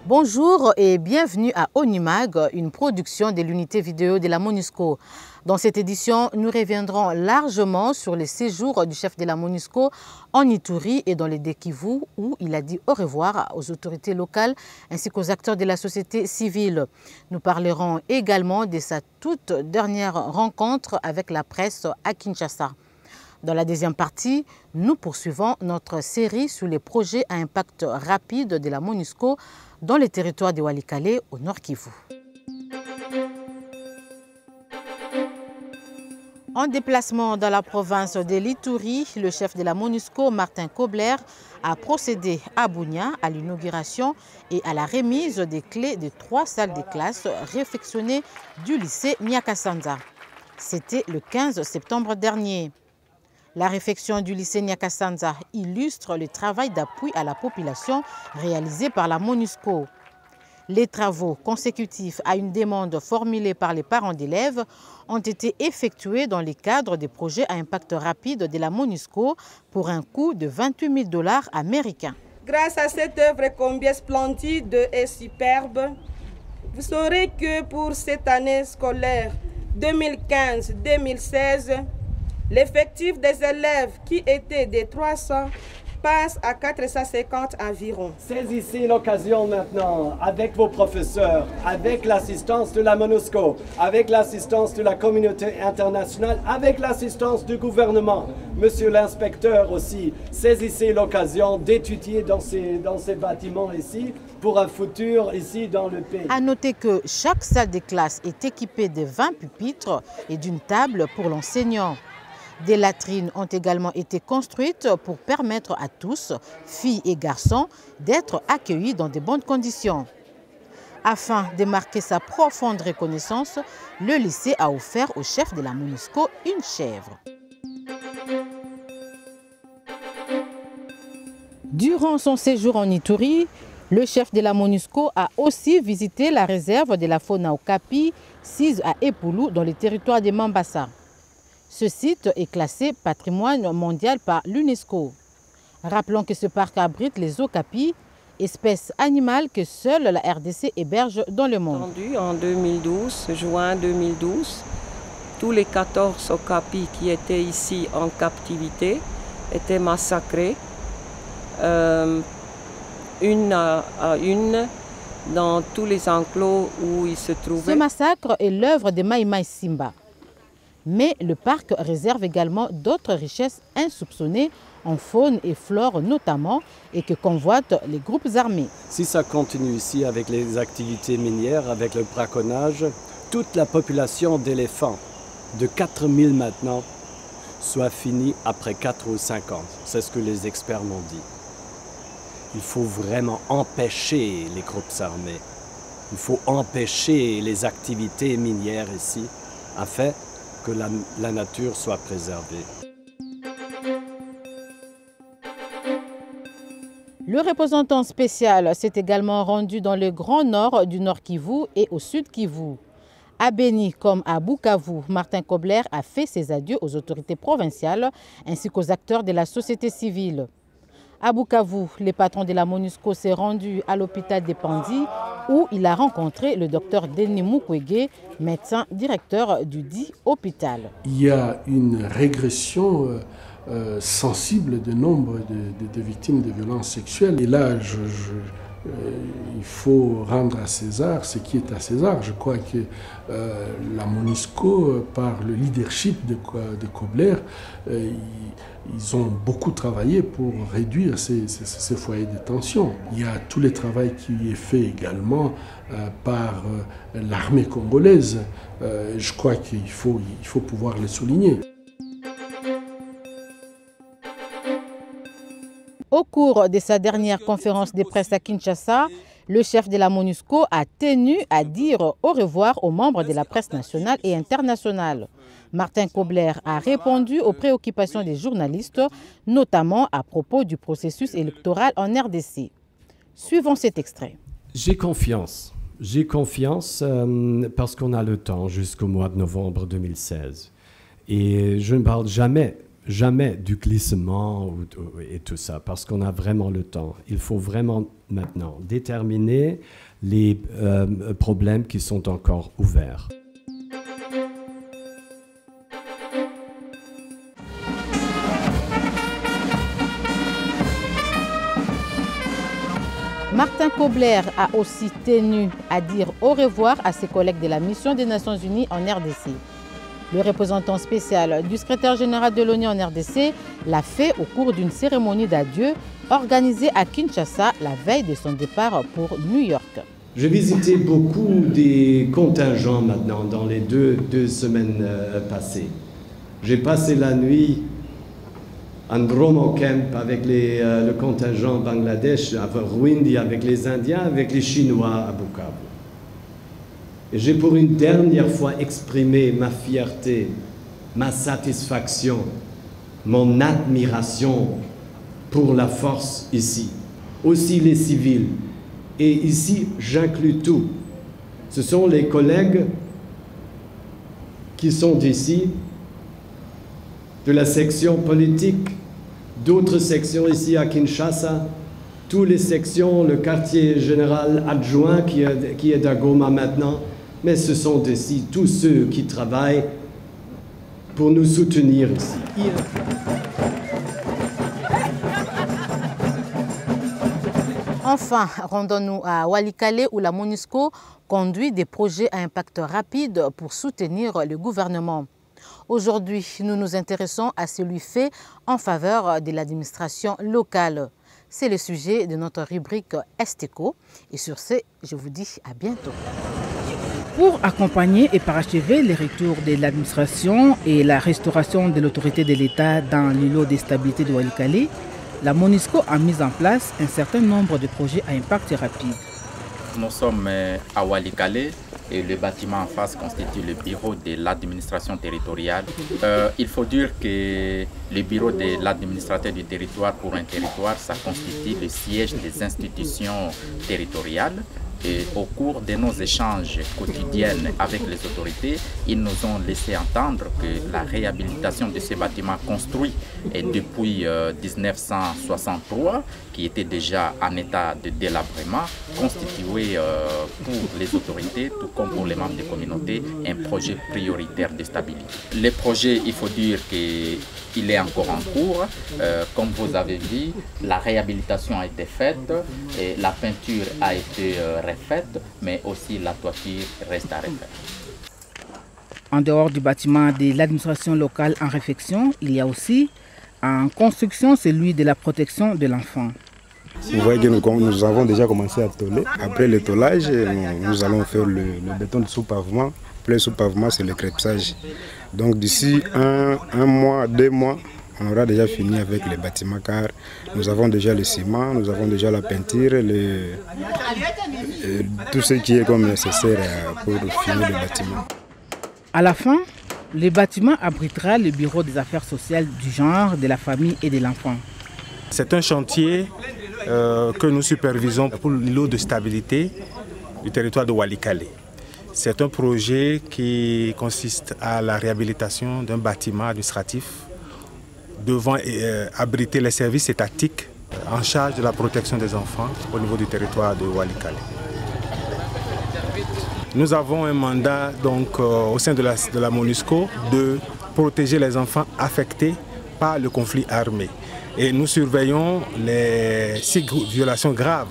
Bonjour et bienvenue à Onimag, une production de l'unité vidéo de la MONUSCO. Dans cette édition, nous reviendrons largement sur les séjours du chef de la MONUSCO en Ituri et dans les Kivu, où il a dit au revoir aux autorités locales ainsi qu'aux acteurs de la société civile. Nous parlerons également de sa toute dernière rencontre avec la presse à Kinshasa. Dans la deuxième partie, nous poursuivons notre série sur les projets à impact rapide de la MONUSCO dans les territoires de Walikale au Nord Kivu. En déplacement dans la province de l'Ituri, le chef de la MONUSCO, Martin Kobler, a procédé à Bunia à l'inauguration et à la remise des clés de 3 salles de classe réfectionnées du lycée Nyakasanza. C'était le 15 septembre dernier. La réfection du lycée Nyakasanza illustre le travail d'appui à la population réalisé par la MONUSCO. Les travaux consécutifs à une demande formulée par les parents d'élèves ont été effectués dans le cadre des projets à impact rapide de la MONUSCO pour un coût de 28 000 $ américains. Grâce à cette œuvre combien splendide et superbe, vous saurez que pour cette année scolaire 2015-2016, l'effectif des élèves qui était de 300 passe à 450 environ. Saisissez l'occasion maintenant, avec vos professeurs, avec l'assistance de la MONUSCO, avec l'assistance de la communauté internationale, avec l'assistance du gouvernement. Monsieur l'inspecteur aussi, saisissez l'occasion d'étudier dans ces bâtiments ici pour un futur ici dans le pays. À noter que chaque salle de classe est équipée de 20 pupitres et d'une table pour l'enseignant. Des latrines ont également été construites pour permettre à tous, filles et garçons, d'être accueillis dans de bonnes conditions. Afin de marquer sa profonde reconnaissance, le lycée a offert au chef de la MONUSCO une chèvre. Durant son séjour en Ituri, le chef de la MONUSCO a aussi visité la réserve de la faune Okapi, sise à Epulu, dans le territoire de Mambasa. Ce site est classé patrimoine mondial par l'UNESCO. Rappelons que ce parc abrite les okapis, espèces animales que seule la RDC héberge dans le monde. En 2012, juin 2012, tous les 14 okapis qui étaient ici en captivité étaient massacrés, une à une, dans tous les enclos où ils se trouvaient. Ce massacre est l'œuvre de Mai Mai Simba. Mais le parc réserve également d'autres richesses insoupçonnées en faune et flore notamment et que convoitent les groupes armés. Si ça continue ici avec les activités minières, avec le braconnage, toute la population d'éléphants, de 4000 maintenant, soit finie après 4 ou 5 ans. C'est ce que les experts m'ont dit. Il faut vraiment empêcher les groupes armés. Il faut empêcher les activités minières ici, afin que la nature soit préservée. Le représentant spécial s'est également rendu dans le Grand Nord du Nord Kivu et au Sud Kivu. À Beni comme à Bukavu, Martin Kobler a fait ses adieux aux autorités provinciales ainsi qu'aux acteurs de la société civile. À Bukavu, le patron de la MONUSCO s'est rendu à l'hôpital de Pandi où il a rencontré le docteur Denis Mukwege, médecin directeur du dit hôpital. Il y a une régression sensible du nombre de victimes de violences sexuelles. Et là, il faut rendre à César ce qui est à César. Je crois que la MONUSCO, par le leadership de Kobler, ils ont beaucoup travaillé pour réduire ces foyers de tension. Il y a tout le travail qui est fait également par l'armée congolaise. Je crois qu'il faut pouvoir le souligner. Au cours de sa dernière conférence de presse à Kinshasa, le chef de la MONUSCO a tenu à dire au revoir aux membres de la presse nationale et internationale. Martin Kobler a répondu aux préoccupations des journalistes, notamment à propos du processus électoral en RDC. Suivons cet extrait. J'ai confiance. J'ai confiance parce qu'on a le temps jusqu'au mois de novembre 2016. Et je ne parle jamais jamais du glissement et tout ça, parce qu'on a vraiment le temps. Il faut vraiment maintenant déterminer les problèmes qui sont encore ouverts. Martin Kobler a aussi tenu à dire au revoir à ses collègues de la mission des Nations Unies en RDC. Le représentant spécial du secrétaire général de l'ONU en RDC l'a fait au cours d'une cérémonie d'adieu organisée à Kinshasa la veille de son départ pour New York. J'ai visité beaucoup des contingents maintenant dans les deux semaines passées. J'ai passé la nuit en Ndromo Camp avec le contingent Bangladesh, à Rwindi avec les Indiens, avec les Chinois à Bukavu. Et j'ai pour une dernière fois exprimé ma fierté, ma satisfaction, mon admiration pour la force ici, aussi les civils. Et ici, j'inclus tout. Ce sont les collègues qui sont ici, de la section politique, d'autres sections ici à Kinshasa, toutes les sections, le quartier général adjoint qui est à Goma maintenant, mais ce sont ici tous ceux qui travaillent pour nous soutenir ici. Enfin, rendons-nous à Walikale où la MONUSCO conduit des projets à impact rapide pour soutenir le gouvernement. Aujourd'hui, nous nous intéressons à celui fait en faveur de l'administration locale. C'est le sujet de notre rubrique Esteco. Et sur ce, je vous dis à bientôt. Pour accompagner et parachever les retours de l'administration et la restauration de l'autorité de l'État dans l'îlot de stabilité de Walikale, la MONUSCO a mis en place un certain nombre de projets à impact rapide. Nous sommes à Walikale et le bâtiment en face constitue le bureau de l'administration territoriale. Il faut dire que le bureau de l'administrateur du territoire pour un territoire, ça constitue le siège des institutions territoriales. Et au cours de nos échanges quotidiens avec les autorités, ils nous ont laissé entendre que la réhabilitation de ces bâtiments construits depuis 1963, qui était déjà en état de délabrement, constituait pour les autorités, tout comme pour les membres des communautés, un projet prioritaire de stabilité. Le projet, il faut dire qu'il est encore en cours. Comme vous avez vu, la réhabilitation a été faite, et la peinture a été refaite, mais aussi la toiture reste à refaire. En dehors du bâtiment de l'administration locale en réfection, il y a aussi en construction celui de la protection de l'enfant. Vous voyez que nous avons déjà commencé à toller. Après le tollage, nous allons faire le béton de sous-pavement. Après le sous-pavement, c'est le crépissage. Donc d'ici un mois, 2 mois, on aura déjà fini avec les bâtiments car nous avons déjà le ciment, nous avons déjà la peinture, tout ce qui est comme nécessaire pour finir le bâtiment. À la fin, le bâtiment abritera le bureau des affaires sociales du genre, de la famille et de l'enfant. C'est un chantier que nous supervisons pour l'îlot de stabilité du territoire de Walikale. C'est un projet qui consiste à la réhabilitation d'un bâtiment administratif devant abriter les services étatiques en charge de la protection des enfants au niveau du territoire de Walikale. Nous avons un mandat donc, au sein de la MONUSCO de protéger les enfants affectés par le conflit armé. Et nous surveillons les 6 violations graves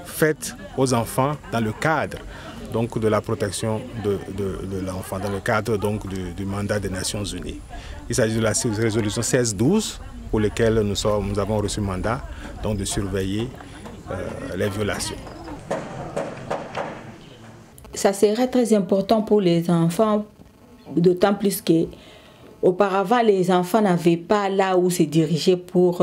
faites aux enfants dans le cadre donc, de la protection de l'enfant, dans le cadre donc, du mandat des Nations Unies. Il s'agit de la résolution 1612 pour laquelle nous avons reçu mandat donc, de surveiller les violations. Ça serait très important pour les enfants, d'autant plus qu'auparavant les enfants n'avaient pas là où se diriger pour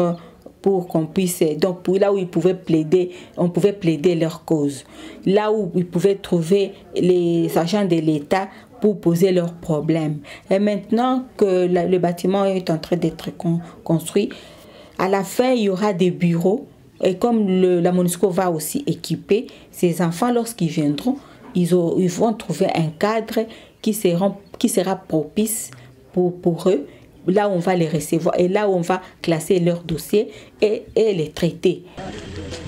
qu'on puisse, donc là où ils pouvaient plaider, on pouvait plaider leur cause, là où ils pouvaient trouver les agents de l'État pour poser leurs problèmes. Et maintenant que le bâtiment est en train d'être construit, à la fin il y aura des bureaux et comme la MONUSCO va aussi équiper ces enfants lorsqu'ils viendront, ils vont trouver un cadre qui sera propice pour eux là où on va les recevoir et là où on va classer leurs dossiers et les traiter.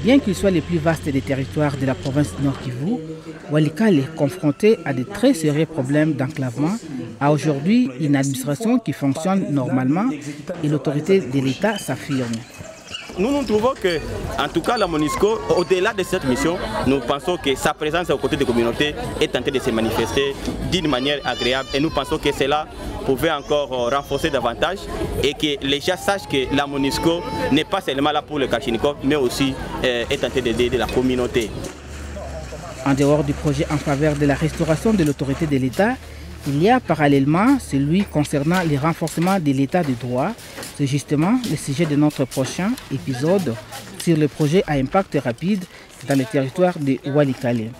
Bien qu'ils soient les plus vastes des territoires de la province du Nord Kivu, Walikale, confronté à de très sérieux problèmes d'enclavement, a aujourd'hui une administration qui fonctionne normalement et l'autorité de l'État s'affirme. Nous trouvons que, en tout cas, la MONUSCO, au-delà de cette mission, nous pensons que sa présence aux côtés des communautés est en train de se manifester d'une manière agréable et nous pensons que cela pouvait encore renforcer davantage et que les gens sachent que la MONUSCO n'est pas seulement là pour le Kalachnikov, mais aussi est en train d'aider la communauté. En dehors du projet en faveur de la restauration de l'autorité de l'État, il y a parallèlement celui concernant le renforcement de l'État de droit. C'est justement le sujet de notre prochain épisode sur le projet à impact rapide dans le territoire de Walikale.